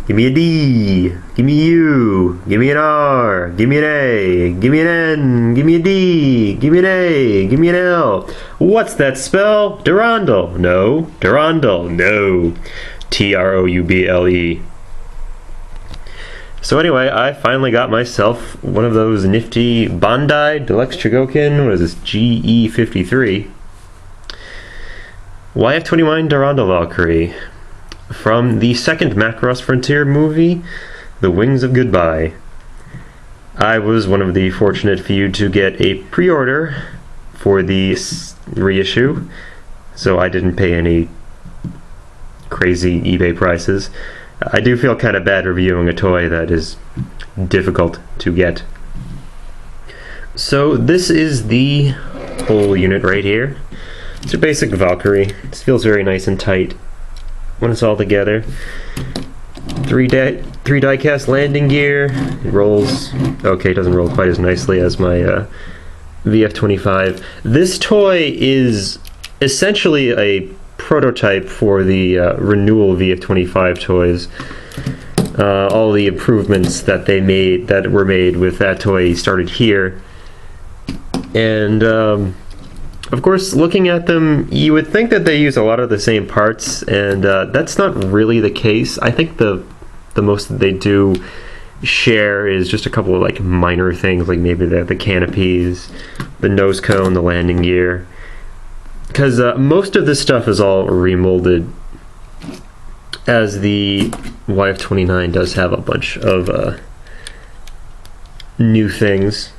Give me a D. Give me a U. Give me an R. Give me an A. Give me an N. Give me a D. Give me an A. Give me an L. What's that spell? Durandal. No. Durandal. No. Trouble. So anyway, I finally got myself one of those nifty Bandai Deluxe Chogokin. What is this? GE-53. YF-29 Durandal Valkyrie. From the second Macross Frontier movie, The Wings of Goodbye. I was one of the fortunate few to get a pre-order for the reissue, so I didn't pay any crazy eBay prices. I do feel kind of bad reviewing a toy that is difficult to get. So this is the whole unit right here. It's a basic Valkyrie. This feels very nice and tight when it's all together. Three die-cast landing gear. It rolls. Okay, it doesn't roll quite as nicely as my VF-25. This toy is essentially a prototype for the renewal VF-25 toys. All the improvements that were made with that toy started here, and of course, looking at them, you would think that they use a lot of the same parts, and that's not really the case. I think the most that they do share is just a couple of like minor things, like maybe the canopies, the nose cone, the landing gear. Because most of this stuff is all remolded, as the YF-29 does have a bunch of new things.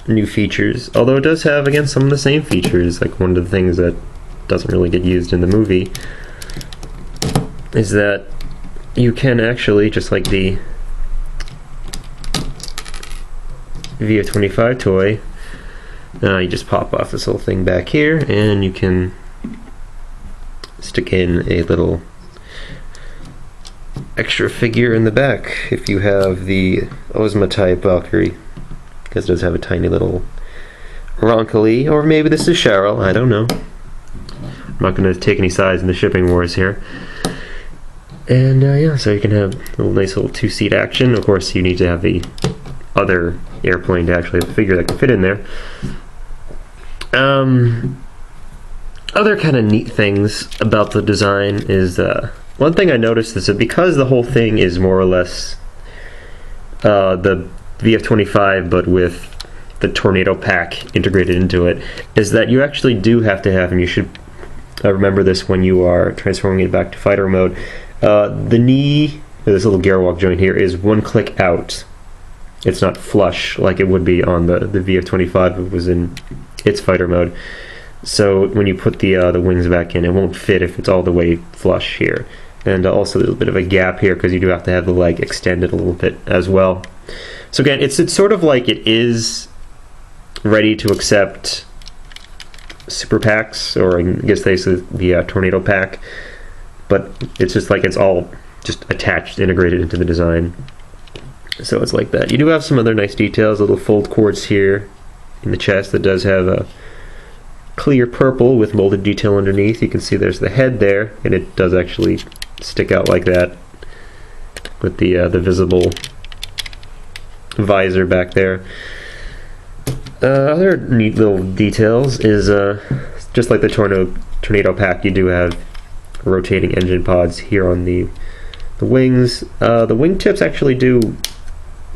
New features, although it does have, again, some of the same features. Like one of the things that doesn't really get used in the movie is that you can actually, just like the VF-25 toy, you just pop off this little thing back here and you can stick in a little extra figure in the back if you have the Ozma type Valkyrie, because it does have a tiny little Roncalli, or maybe this is Cheryl, I don't know. I'm not going to take any sides in the shipping wars here. And yeah, so you can have a nice little two-seat action. Of course, you need to have the other airplane to actually have a figure that can fit in there. Other kind of neat things about the design is, one thing I noticed is that because the whole thing is more or less the VF-25 but with the tornado pack integrated into it, is that you actually do have to have, and you should remember this when you are transforming it back to fighter mode, the knee, this little gearwalk joint here, is one click out. It's not flush like it would be on the VF-25 if it was in its fighter mode. So when you put the wings back in, it won't fit if it's all the way flush here. And also there's a bit of a gap here because you do have to have the leg extended a little bit as well. So again, it's sort of like it is ready to accept super packs, or I guess they say the tornado pack, but it's just like it's all just attached, integrated into the design. So it's like that. You do have some other nice details, little fold cords here in the chest that does have a clear purple with molded detail underneath. You can see there's the head there, and it does actually stick out like that with the visible visor back there. Other neat little details is just like the tornado pack, you do have rotating engine pods here on the wings. The wingtips actually do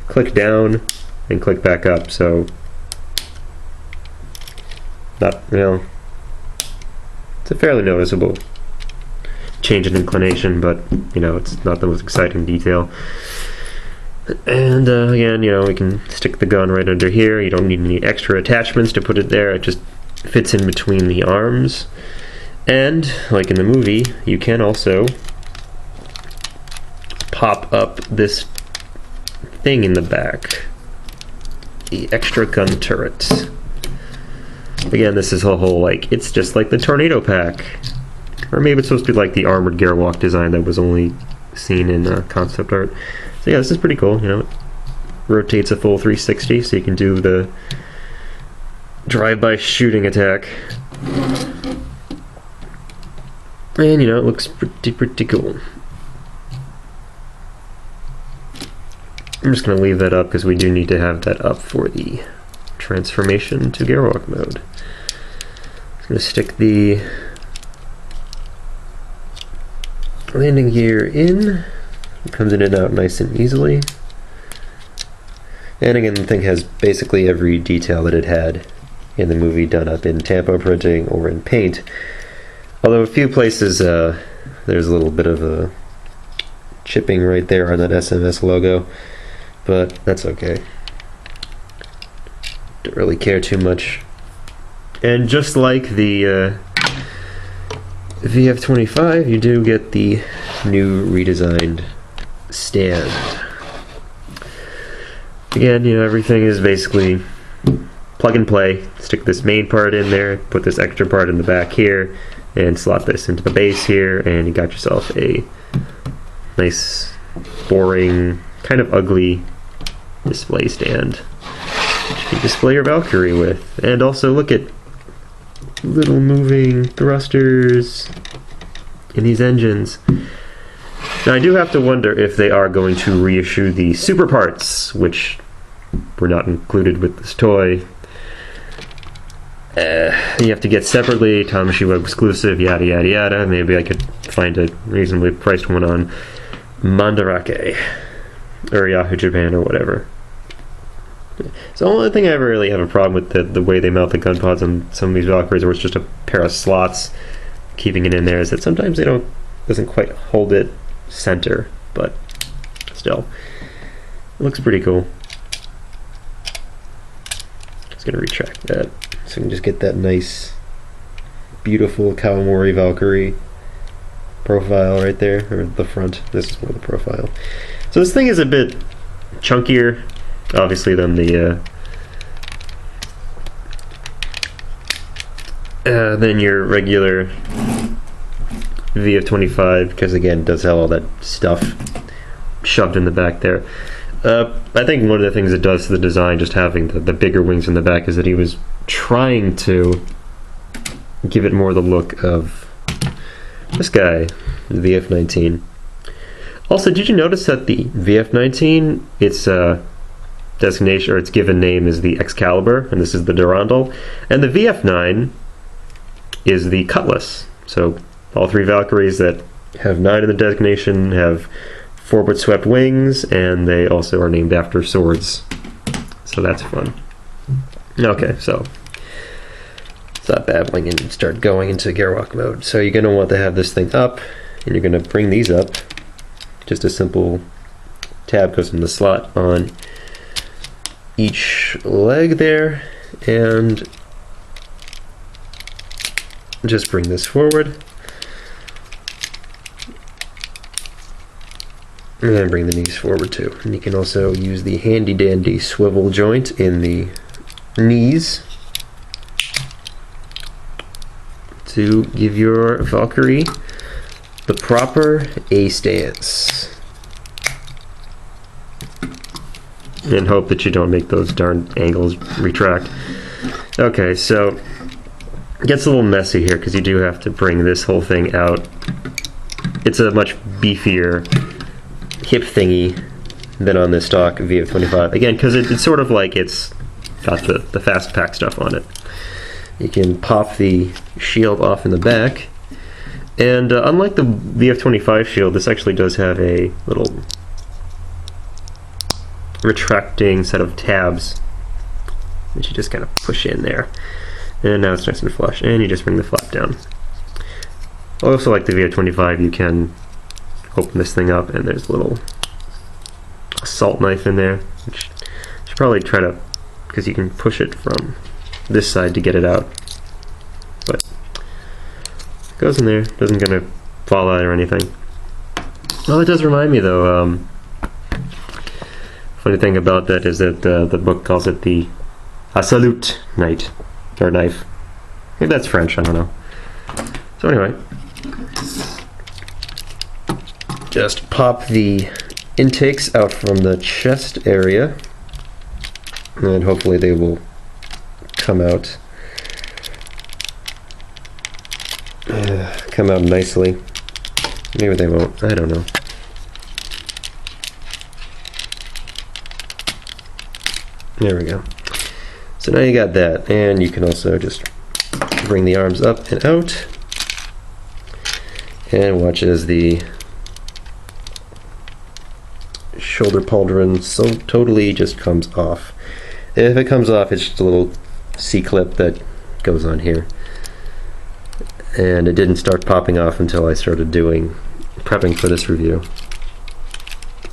click down and click back up, so not, it's a fairly noticeable change in inclination, but it's not the most exciting detail. And again, we can stick the gun right under here. You don't need any extra attachments to put it there. It just fits in between the arms. And like in the movie, you can also pop up this thing in the back, the extra gun turret. Again, this is a whole, it's just like the tornado pack, or maybe it's supposed to be like the armored gearwalk design that was only seen in concept art. So yeah, this is pretty cool. It rotates a full 360, so you can do the drive-by shooting attack. And it looks pretty cool. I'm just going to leave that up because we do need to have that up for the transformation to Gearwalk mode. I'm going to stick the landing gear in. It comes in and out nice and easily. And again, the thing has basically every detail that it had in the movie done up in tampo printing or in paint. Although a few places there's a little bit of a chipping right there on that SMS logo, but that's okay. Don't really care too much. And just like the VF-25, you do get the new redesigned stand. Again, you know, everything is basically plug and play. Stick this main part in there, put this extra part in the back here, and slot this into the base here, and you got yourself a nice, boring, kind of ugly display stand that you can display your Valkyrie with. And also look at little moving thrusters in these engines. Now I do have to wonder if they are going to reissue the super parts, which were not included with this toy. You have to get separately, Tamashii Web exclusive, yada yada yada. Maybe I could find a reasonably priced one on Mandarake or Yahoo Japan or whatever. So the only thing I ever really have a problem with the way they mount the gun pods on some of these Valkyries, where it's just a pair of slots keeping it in there, is that sometimes they doesn't quite hold it center, but still, it looks pretty cool. Just gonna retract that so we can just get that nice, beautiful Kawamori Valkyrie profile right there, or the front. This is more the profile. So this thing is a bit chunkier, obviously, than the than your regular VF-25, because again, it does have all that stuff shoved in the back there. I think one of the things it does to the design, just having the bigger wings in the back, is that he was trying to give it more the look of this guy, the VF-19. Also, did you notice that the VF-19, its designation, or its given name, is the Excalibur, and this is the Durandal, and the VF-9 is the Cutlass. So all three Valkyries that have 9 in the designation have forward swept wings, and they also are named after swords. So that's fun. Okay, so stop babbling and start going into Gearwalk mode. So you're going to want to have this thing up, and you're going to bring these up. Just a simple tab goes in the slot on each leg there, and just bring this forward. And then bring the knees forward too. And you can also use the handy dandy swivel joint in the knees to give your Valkyrie the proper A stance. And hope that you don't make those darn angles retract. Okay, so it gets a little messy here because you do have to bring this whole thing out. It's a much beefier hip thingy than on this stock VF-25. Again, because it's sort of like it's got the fast pack stuff on it. You can pop the shield off in the back, and unlike the VF-25 shield, this actually does have a little retracting set of tabs that you just kind of push in there, and now it's nice and flush, and you just bring the flap down. Also, like the VF-25, you can open this thing up, and there's a little assault knife in there, which you should probably try to, because you can push it from this side to get it out, but it goes in there, doesn't gonna fall out or anything. Well, it does remind me though, funny thing about that is that the book calls it the Assalut Knight, or knife. Maybe that's French, I don't know. So anyway, just pop the intakes out from the chest area, and hopefully they will come out nicely. Maybe they won't, I don't know. There we go. So now you got that, and you can also just bring the arms up and out, and watch as the shoulder pauldron so totally just comes off. If it comes off, it's just a little C-clip that goes on here. And it didn't start popping off until I started prepping for this review.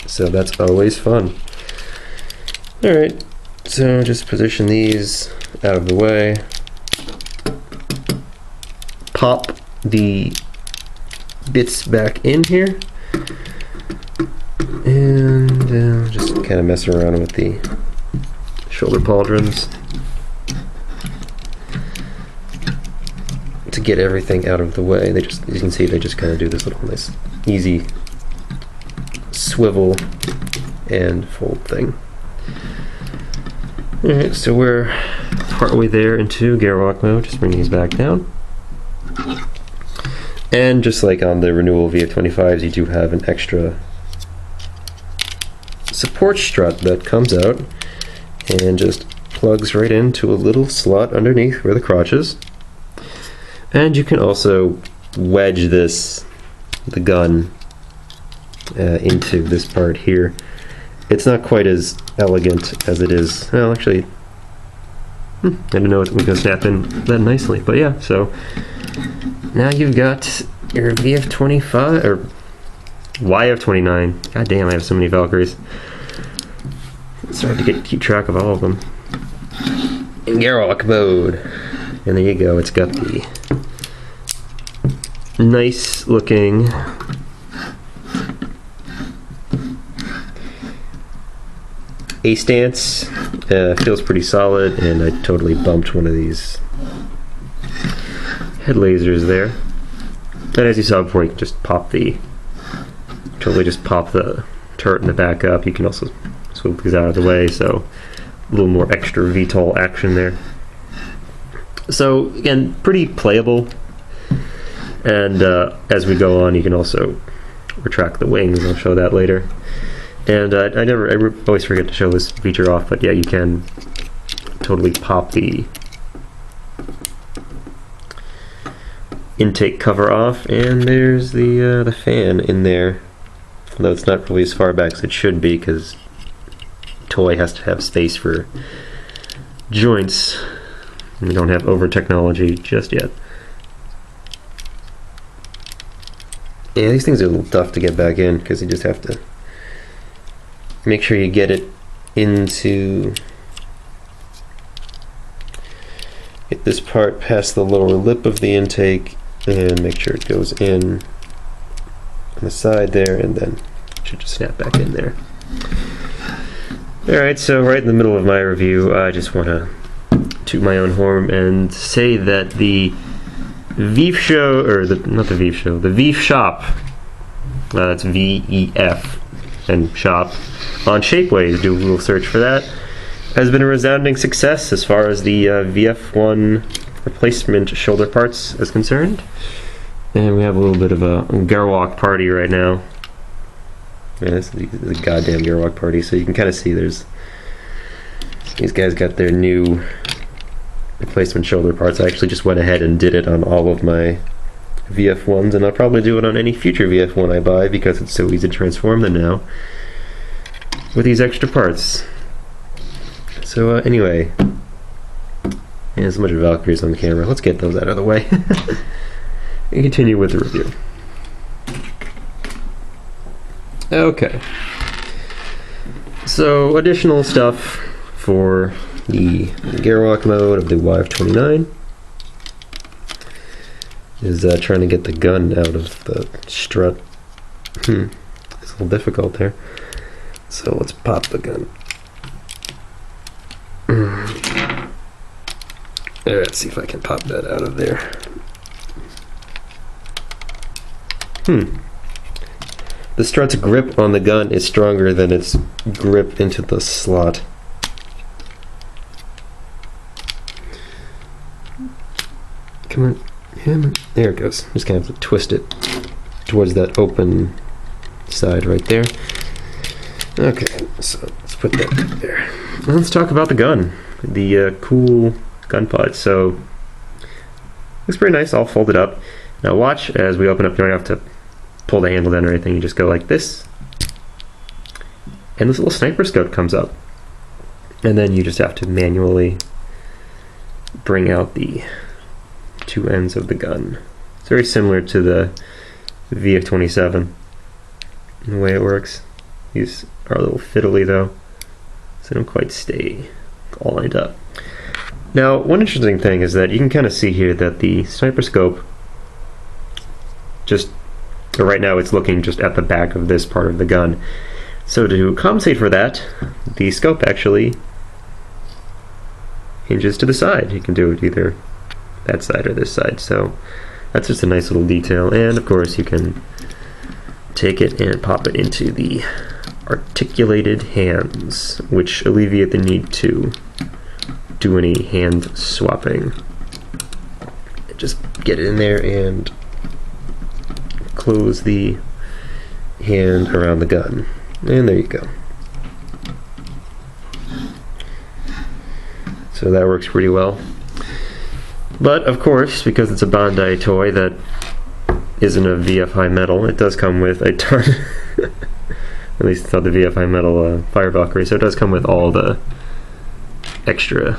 So that's always fun. Alright, so just position these out of the way. Pop the bits back in here. And just kind of mess around with the shoulder pauldrons to get everything out of the way. They just, you can see, they just kind of do this little nice, easy swivel and fold thing. Alright, so we're partway there into Garwalk mode. Just bring these back down. And just like on the renewal VF-25s, you do have an extra support strut that comes out and just plugs right into a little slot underneath where the crotch is. And you can also wedge the gun into this part here. It's not quite as elegant as it is. Well, actually, I didn't know it was going to snap in that nicely, but yeah. So now you've got your VF-25 or YF-29. God damn, I have so many Valkyries. It's hard to keep track of all of them. In Garwalk mode. And there you go, it's got the nice looking A-stance. Feels pretty solid, and I totally bumped one of these head lasers there. And as you saw before, you can just pop the turret in the back up. You can also swoop these out of the way, so a little more extra VTOL action there. So again, pretty playable. And as we go on, you can also retract the wings. I'll show that later. And I always forget to show this feature off, but yeah, you can totally pop the intake cover off, and there's the fan in there. Although it's not really as far back as it should be, because toy has to have space for joints. We don't have over technology just yet. Yeah, these things are a little tough to get back in, because you just have to make sure you get it into, get this part past the lower lip of the intake, and make sure it goes in on the side there, and then it should just snap back in there. Alright, so right in the middle of my review, I just want to toot my own horn and say that the Veef Show, or not the Veef Show, the Veef Shop, that's V-E-F and shop, on Shapeways, do a little search for that, has been a resounding success as far as the VF1 replacement shoulder parts is concerned. And we have a little bit of a Garwalk party right now. Yeah, this is a goddamn Garwalk party, so you can kind of see these guys got their new replacement shoulder parts. I actually just went ahead and did it on all of my VF1s, and I'll probably do it on any future VF1 I buy, because it's so easy to transform them now with these extra parts. So anyway, there's a bunch of Valkyries on the camera. Let's get those out of the way and continue with the review. Okay, so additional stuff for the Garwalk mode of the YF-29 is trying to get the gun out of the strut. It's a little difficult there. So let's pop the gun. Let's see if I can pop that out of there. The strut's grip on the gun is stronger than its grip into the slot. Come on. There it goes. Just kind of have to twist it towards that open side right there. Okay, so let's just put that there. Let's talk about the gun. The cool gun pod. So, looks pretty nice, all folded up. Now watch as we open up. You don't have to pull the handle down or anything. You just go like this. And this little sniper scope comes up. And then you just have to manually bring out the two ends of the gun. It's very similar to the VF-27 in the way it works. These are a little fiddly though, so they don't quite stay all lined up. Now, one interesting thing is that you can kind of see here that the sniper scope right now it's looking just at the back of this part of the gun. So to compensate for that, the scope actually hinges to the side. You can do it either that side or this side. So that's just a nice little detail. And of course you can take it and pop it into the articulated hands, which alleviate the need to do any hand swapping. Just get it in there and close the hand around the gun. And there you go. So that works pretty well. But of course, because it's a Bandai toy that isn't a VF metal, it does come with a ton at least it's not the VF metal Fire Valkyrie, so it does come with all the extra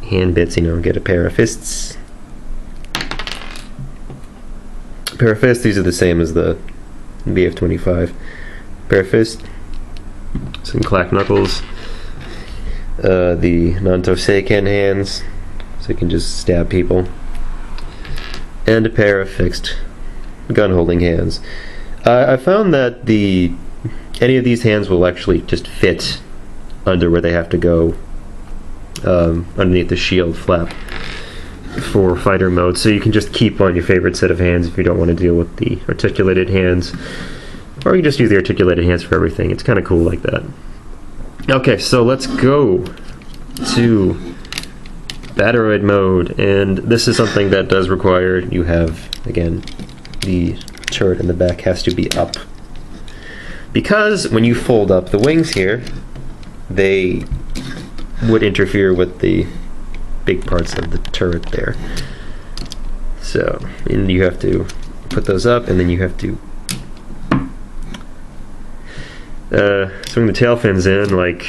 hand bits. You know, get a pair of fists. These are the same as the VF-25. Pair of fists, some clack knuckles, the Nanto Seiken hands, so you can just stab people, and a pair of fixed gun holding hands. I found that any of these hands will actually just fit under where they have to go, underneath the shield flap for fighter mode, so you can just keep on your favorite set of hands if you don't want to deal with the articulated hands, or you just use the articulated hands for everything. It's kind of cool like that. Okay, so let's go to Battleroid mode, and this is something that does require you have, again, the turret in the back has to be up, because when you fold up the wings here, they would interfere with the big parts of the turret there. So, and you have to put those up, and then you have to swing the tail fins in like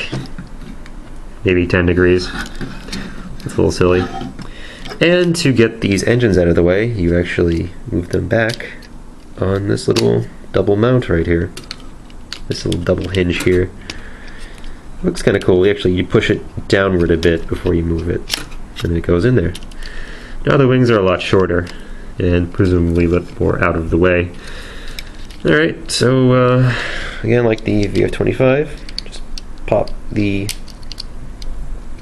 maybe 10 degrees. It's a little silly. And to get these engines out of the way, you actually move them back on this little double mount right here. This little double hinge here. Looks kind of cool. Actually, you push it downward a bit before you move it, and then it goes in there. Now the wings are a lot shorter, and presumably a bit more out of the way. Alright, so again, like the VF-25, just pop the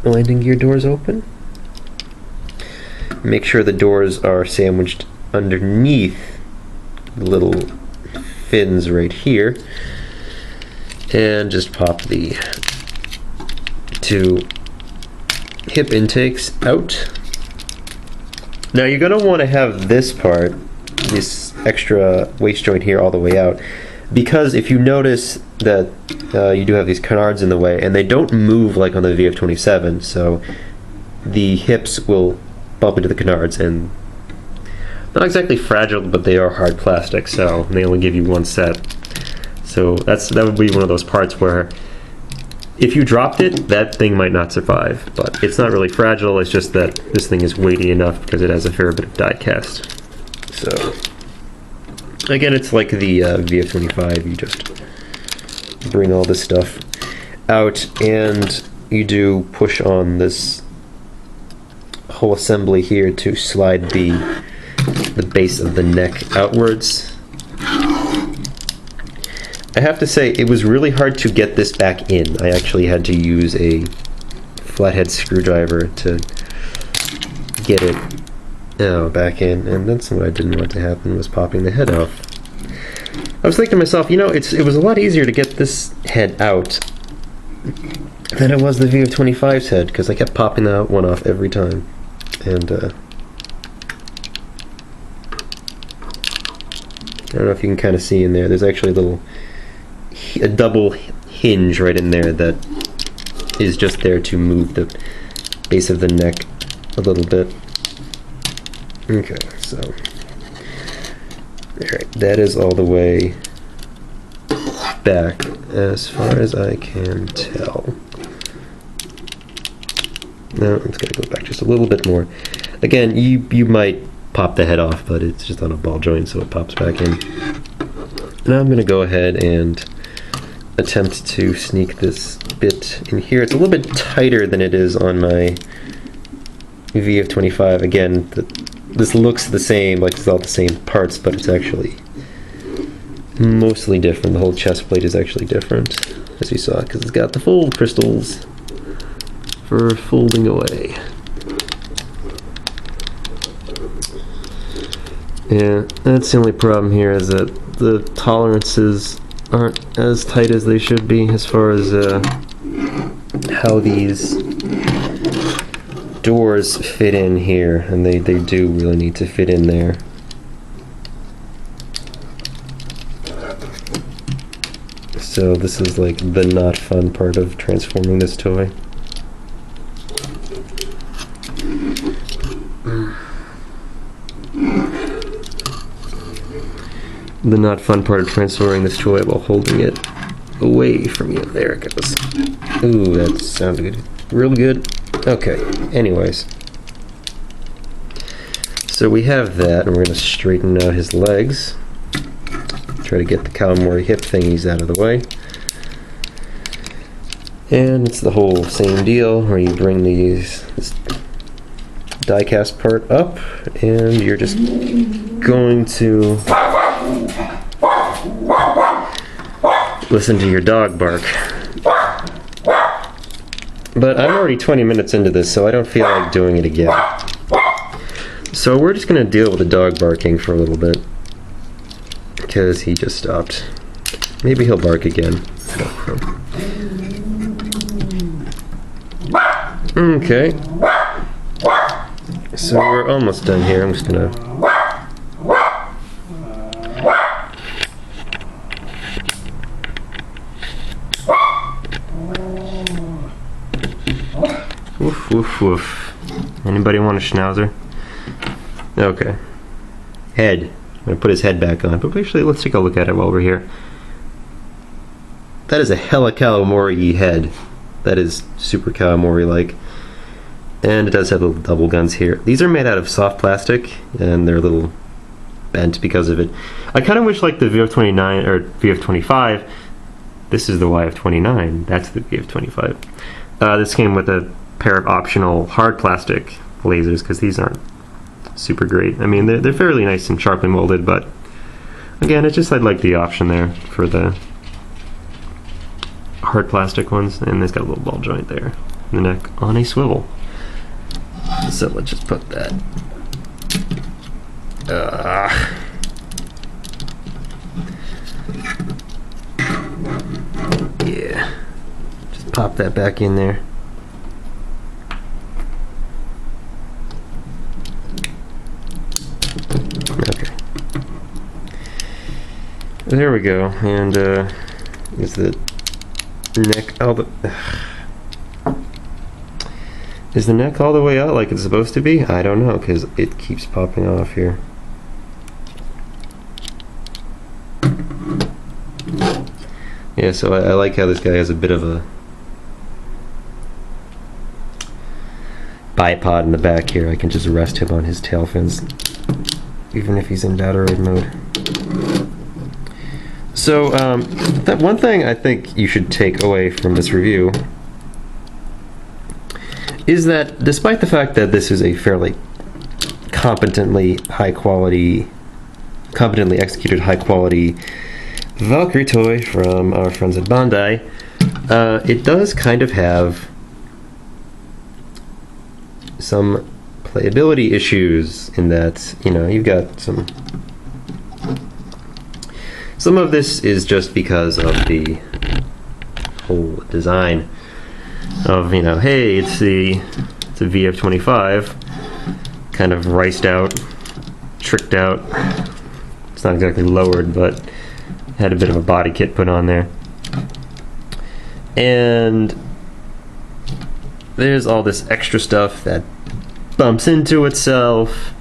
landing gear doors open. Make sure the doors are sandwiched underneath the little fins right here, and just pop the two hip intakes out. Now you're going to want to have this part, this extra waist joint here, all the way out, because if you notice that you do have these canards in the way, and they don't move like on the VF-27, so the hips will bump into the canards, and not exactly fragile, but they are hard plastic, so they only give you one set. So that would be one of those parts where if you dropped it, that thing might not survive, but it's not really fragile, it's just that this thing is weighty enough because it has a fair bit of die cast. So again, it's like the VF-25, you just bring all this stuff out, and you do push on this whole assembly here to slide the base of the neck outwards. I have to say, it was really hard to get this back in. I actually had to use a flathead screwdriver to get it back in, and that's what I didn't want to happen, was popping the head off. I was thinking to myself, you know, it was a lot easier to get this head out than it was the VF-25's head, because I kept popping that one off every time. And I don't know if you can kind of see in there, there's actually a double hinge right in there that is just there to move the base of the neck a little bit. Okay, so alright, that is all the way back as far as I can tell. No, it's going to go back just a little bit more. Again, you might pop the head off, but it's just on a ball joint, so it pops back in. Now I'm going to go ahead and attempt to sneak this bit in here. It's a little bit tighter than it is on my VF-29. Again, this looks the same, like it's all the same parts, but it's actually mostly different. The whole chest plate is actually different, as you saw, because it's got the fold crystals for folding away. Yeah, that's the only problem here, is that the tolerances aren't as tight as they should be as far as how these doors fit in here, and they do really need to fit in there. So this is like the not fun part of transforming this toy. The not fun part of transferring this toy while holding it away from you. There it goes. Ooh, that sounds good. Real good. Okay, anyways. So we have that, and we're going to straighten out his legs. Try to get the Kawamori hip thingies out of the way. And it's the whole same deal, where you bring this die-cast part up, and you're just going to listen to your dog bark. But I'm already 20 minutes into this, so I don't feel like doing it again. So we're just going to deal with the dog barking for a little bit, because he just stopped. Maybe he'll bark again. I don't know. Okay. So we're almost done here. I'm just going to... Woof, woof, woof. Anybody want a schnauzer? Okay. Head. I'm going to put his head back on, but actually let's take a look at it while we're here. That is a hella Kawamori head. That is super Kawamori-like. And it does have little double guns here. These are made out of soft plastic, and they're a little bent because of it. I kind of wish, like the VF-29 or VF-25, this is the YF-29, that's the VF-25. This came with a pair of optional hard plastic lasers, because these aren't super great. I mean, they're fairly nice and sharply molded, but again, it's just I'd like the option there for the hard plastic ones, and it's got a little ball joint there in the neck on a swivel. So let's just put that. Yeah, just pop that back in there. Okay. There we go. And is the neck all the... Is the neck all the way out like it's supposed to be? I don't know, because it keeps popping off here. Yeah, so I like how this guy has a bit of a bipod in the back here. I can just rest him on his tail fins, even if he's in battery mode. So, that one thing I think you should take away from this review is that despite the fact that this is a fairly competently executed high quality Valkyrie toy from our friends at Bandai, it does kind of have some playability issues in that, you know, you've got some of this is just because of the whole design of, you know, hey, it's a VF-25, kind of riced out, tricked out. It's not exactly lowered, but had a bit of a body kit put on there. And there's all this extra stuff that bumps into itself.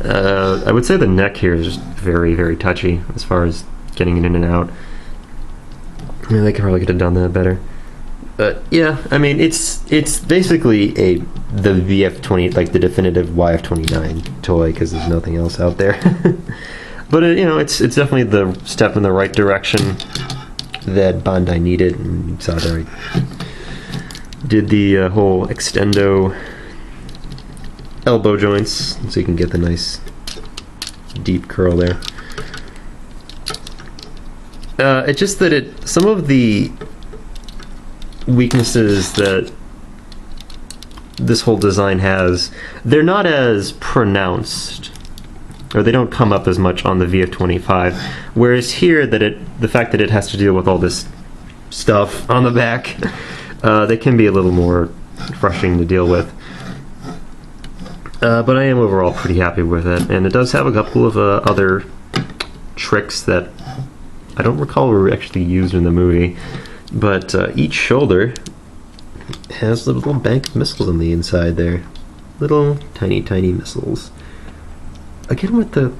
I would say the neck here is just very, very touchy as far as getting it in and out. I mean, they could probably could have done that better. But yeah, I mean, it's basically the VF-20, like the definitive YF-29 toy, because there's nothing else out there. But you know, it's definitely the step in the right direction that Bandai needed. And you saw there, I did the whole extendo elbow joints, so you can get the nice deep curl there. It's just that some of the weaknesses that this whole design has, they're not as pronounced, or they don't come up as much on the VF-25. Whereas here, the fact that it has to deal with all this stuff on the back, they can be a little more frustrating to deal with. But I am overall pretty happy with it, and it does have a couple of other tricks that I don't recall were actually used in the movie. But each shoulder has a little bank of missiles on the inside there. Little tiny, tiny missiles. Again with the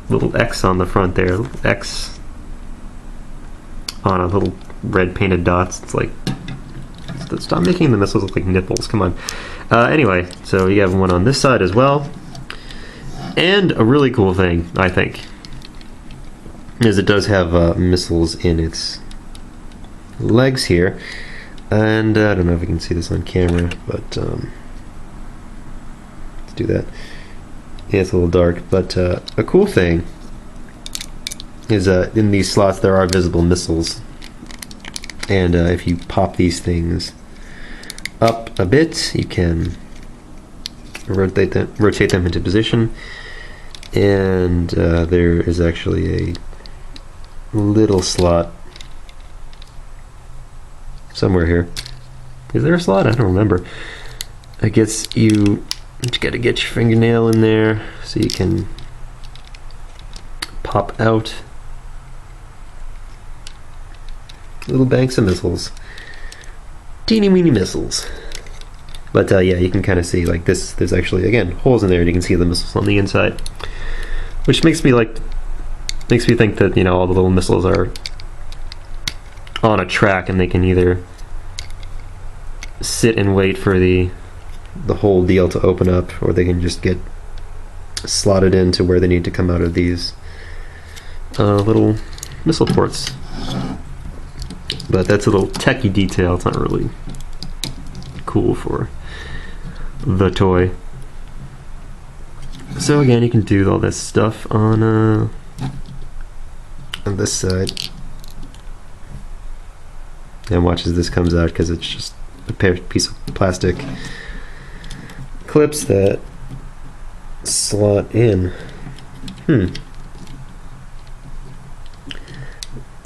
little X on the front there. Little X on a little red painted dots. It's like, stop making the missiles look like nipples, come on. Anyway, so you have one on this side as well. And a really cool thing, I think, is it does have missiles in its legs here. And I don't know if you can see this on camera, but let's do that. Yeah, it's a little dark, but a cool thing is in these slots there are visible missiles. And if you pop these things up a bit, you can rotate them into position, and there is actually a little slot somewhere here. Is there a slot? I don't remember. I guess you got to get your fingernail in there so you can pop out little banks of missiles. Teeny weeny missiles. But yeah, you can kind of see like this. There's actually, again, holes in there, and you can see the missiles on the inside, which makes me think that, you know, all the little missiles are on a track, and they can either sit and wait for the whole deal to open up, or they can just get slotted into where they need to come out of these little missile ports. But that's a little techie detail. It's not really cool for the toy. So again, you can do all this stuff on this side. And watch as this comes out, because it's just a piece of plastic clips that slot in.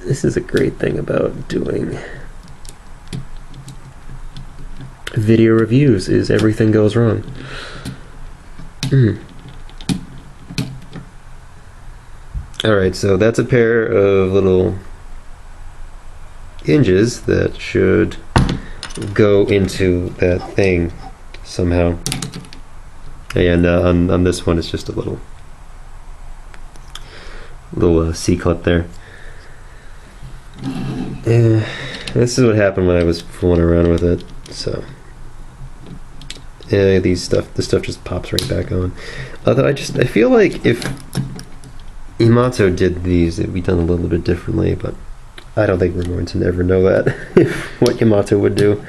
This is a great thing about doing video reviews, is everything goes wrong. Alright, so that's a pair of little hinges that should go into that thing somehow. And on this one, it's just a little C-clip there. Yeah, this is what happened when I was fooling around with it. So yeah, this stuff just pops right back on. Although I feel like if Yamato did these, it'd be done a little bit differently, but I don't think we're going to never know that. What Yamato would do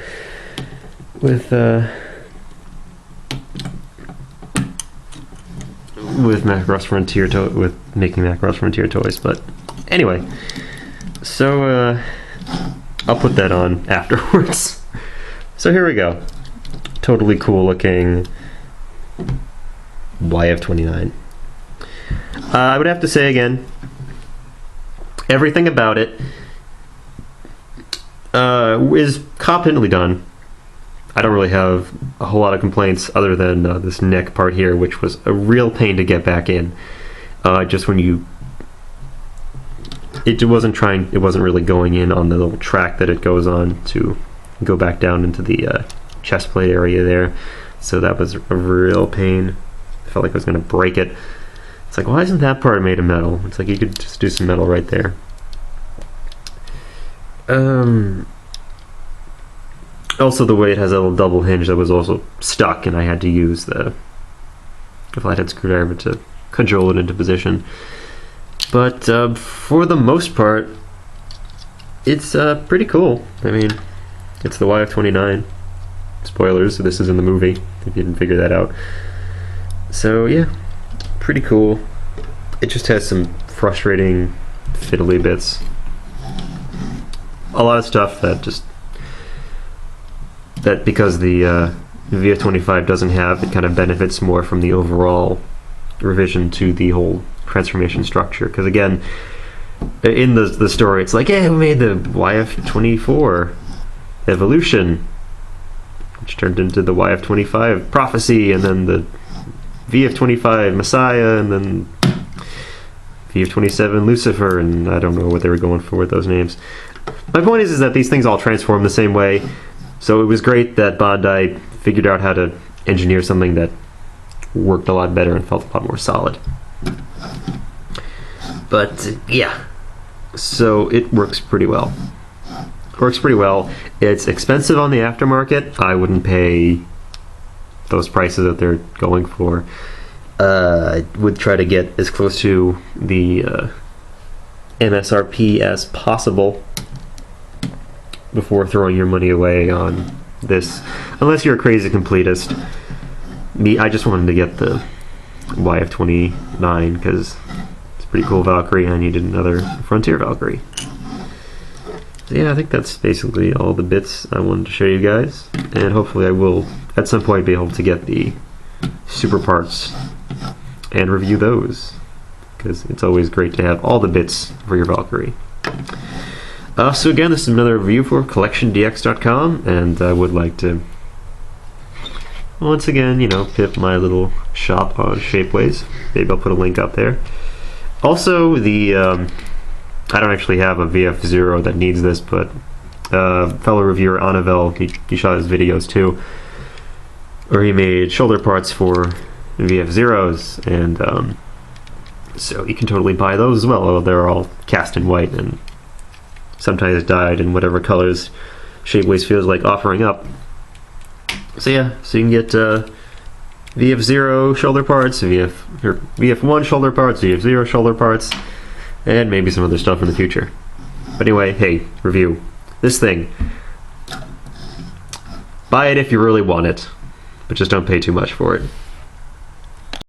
with Macross Frontier with making Macross Frontier toys. But anyway, so I'll put that on afterwards. So here we go. Totally cool looking YF-29. I would have to say again, everything about it is competently done. I don't really have a whole lot of complaints other than this neck part here, which was a real pain to get back in. Just when it wasn't really going in on the little track that it goes on to go back down into the chest plate area there, so that was a real pain. I felt like I was going to break it. It's like, why isn't that part made of metal? It's like you could just do some metal right there. Also, the way it has a little double hinge that was also stuck, and I had to use the flathead screwdriver to cajole it into position. But for the most part, it's pretty cool. I mean, it's the YF-29. Spoilers, so this is in the movie, if you didn't figure that out. So yeah, pretty cool. It just has some frustrating fiddly bits. A lot of stuff that because the VF-25 doesn't have, it kind of benefits more from the overall revision to the whole transformation structure. Because again, in the story, it's like, yeah, we made the YF-24 Evolution, which turned into the YF-25 Prophecy, and then the VF-25 Messiah, and then VF-27 Lucifer, and I don't know what they were going for with those names. My point is that these things all transform the same way, so it was great that Bandai figured out how to engineer something that worked a lot better and felt a lot more solid. But yeah, so it works pretty well. It's expensive on the aftermarket. I wouldn't pay those prices that they're going for. I would try to get as close to the MSRP as possible before throwing your money away on this, unless you're a crazy completist. I just wanted to get the YF-29 because it's a pretty cool Valkyrie, and I needed another Frontier Valkyrie. So yeah, I think that's basically all the bits I wanted to show you guys, and hopefully I will at some point be able to get the super parts and review those, because it's always great to have all the bits for your Valkyrie. So again, this is another review for CollectionDX.com, and I would like to once again, pip my little shop on Shapeways. Maybe I'll put a link up there. Also, the I don't actually have a VF0 that needs this, but fellow reviewer Anavel, he shot his videos too, where he made shoulder parts for VF0s, and so you can totally buy those as well. They're all cast in white and sometimes dyed in whatever colors Shapeways feels like offering up. So yeah, so you can get VF0 shoulder parts, VF1 shoulder parts, VF0 shoulder parts, and maybe some other stuff in the future. But anyway, hey, review. This thing. Buy it if you really want it, but just don't pay too much for it.